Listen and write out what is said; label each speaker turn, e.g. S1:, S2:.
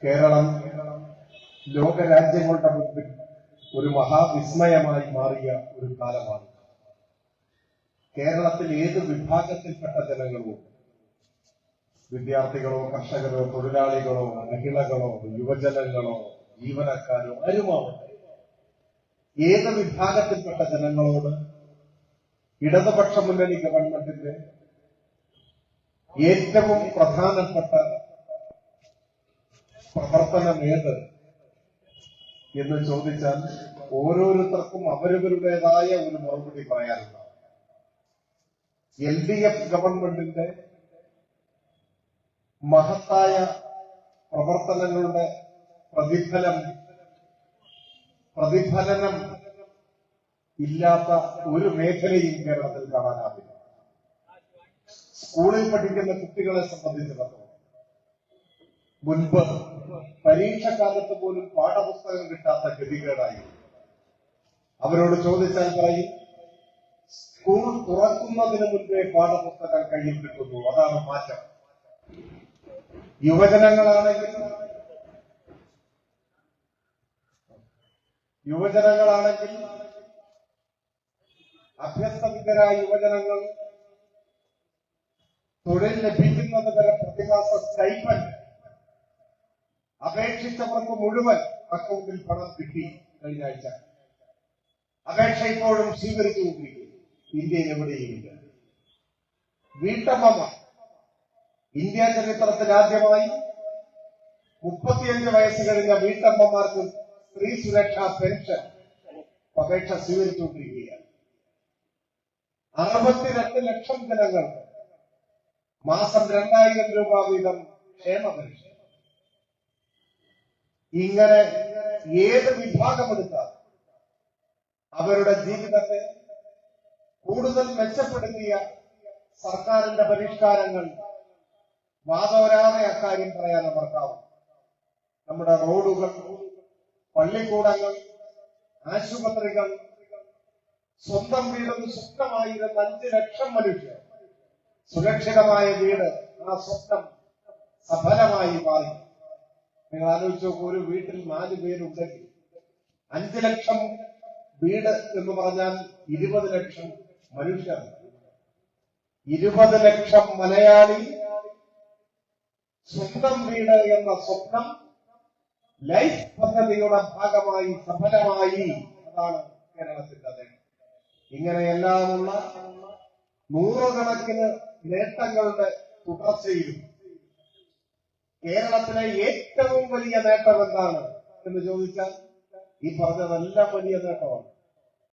S1: കേരളം ലോകരാജ്യങ്ങളുടെ മുൻപിൽ ഒരു മഹാവിസ്മയമായി മാറിയ ഒരു കാലമാണ്. കേരളത്തിൽ ഏത് വിഭാഗത്തിൽപ്പെട്ട ജനങ്ങളും, വിദ്യാർത്ഥികളോ, കർഷകരോ, തൊഴിലാളികളോ, മഹിളകളോ, യുവജനങ്ങളോ, ജീവനക്കാരോ ആരുമാവട്ടെ, ഏത് വിഭാഗത്തിൽപ്പെട്ട ജനങ്ങളോട് ഇടതുപക്ഷ മുന്നണി ഗവൺമെന്റിന്റെ ഏറ്റവും പ്രധാനപ്പെട്ട പ്രവർത്തനം ഏത് എന്ന് ചോദിച്ചാൽ ഓരോരുത്തർക്കും അവരവരുടേതായ ഒരു മറുപടി പറയാനുണ്ടാവും. LDF ഗവൺമെന്റിന്റെ മഹത്തായ പ്രവർത്തനങ്ങളുടെ പ്രതിഫലനം ഇല്ലാത്ത ഒരു മേഖലയും കേരളത്തിൽ കാണാനാവില്ല. സ്കൂളിൽ പഠിക്കുന്ന കുട്ടികളെ സംബന്ധിച്ചിടത്തോളം മുൻപ് പരീക്ഷക്കാലത്ത് പോലും പാഠപുസ്തകം കിട്ടാത്ത ഗതികേടായി. അവരോട് ചോദിച്ചാൽ പറയും, സ്കൂൾ തുറക്കുന്നതിന് മുൻപേ പാഠപുസ്തകം കയ്യിൽ കിട്ടുന്നു, അതാണ് മാറ്റം. യുവജനങ്ങളാണെങ്കിൽ അഭ്യസ്തവിദ്യരായ യുവജനങ്ങൾ തൊഴിൽ ലഭിക്കുന്നത് വരെ പ്രതിമാസ സ്റ്റൈപ്പൻഡ് അപേക്ഷിച്ചവർക്ക് മുഴുവൻ അക്കൗണ്ടിൽ പണം കിട്ടി. കഴിഞ്ഞ ആഴ്ച അപേക്ഷ ഇപ്പോഴും സ്വീകരിച്ചുകൊണ്ടിരിക്കുന്നു. ഇന്ത്യയിൽ എവിടെയുമില്ല. വീട്ടമ്മ ഇന്ത്യ ചരിത്രത്തിൽ ആദ്യമായി 35 വയസ്സ് കഴിഞ്ഞ വീട്ടമ്മമാർക്ക് സ്ത്രീ സുരക്ഷാ പെൻഷൻ അപേക്ഷ സ്വീകരിച്ചുകൊണ്ടിരിക്കുകയാണ്. 62 ലക്ഷം ജനങ്ങൾക്ക് മാസം 2000 രൂപ വീതം ക്ഷേമ പെൻഷൻ. ഇങ്ങനെ ഏത് വിഭാഗമെടുത്താൽ അവരുടെ ജീവിതത്തെ കൂടുതൽ മെച്ചപ്പെടുത്തിയ സർക്കാരിന്റെ പരിഷ്കാരങ്ങൾ വാദോരാതെ അക്കാര്യം പറയാൻ അവർക്കാവും. നമ്മുടെ റോഡുകൾ, പള്ളിക്കൂടങ്ങൾ, ആശുപത്രികൾ, സ്വന്തം വീടെന്ന് സ്വപ്നമായിരുന്ന 5 ലക്ഷം മനുഷ്യർ സുരക്ഷിതമായ വീട്, ആ സ്വപ്നം സഫലമായി മാറി. നിങ്ങൾ ആലോചിച്ച് നോക്കൂ, ഒരു വീട്ടിൽ 4 പേരുണ്ടെങ്കിൽ 5 ലക്ഷം വീട് എന്ന് പറഞ്ഞാൽ 20 ലക്ഷം മനുഷ്യർ. 20 ലക്ഷം മലയാളി സ്വന്തം വീട് എന്ന സ്വപ്നം ലൈഫ് പദ്ധതിയുടെ ഭാഗമായി സഫലമായി. അതാണ് കേരളത്തിന്റെ നേട്ടം. ഇങ്ങനെയെല്ലാമുള്ള നൂറുകണക്കിന് നേട്ടങ്ങളുടെ തുടർച്ചയിലും കേരളത്തിലെ ഏറ്റവും വലിയ നേട്ടം എന്താണ് എന്ന് ചോദിച്ചാൽ ഈ പറഞ്ഞതെല്ലാം വലിയ നേട്ടമാണ്.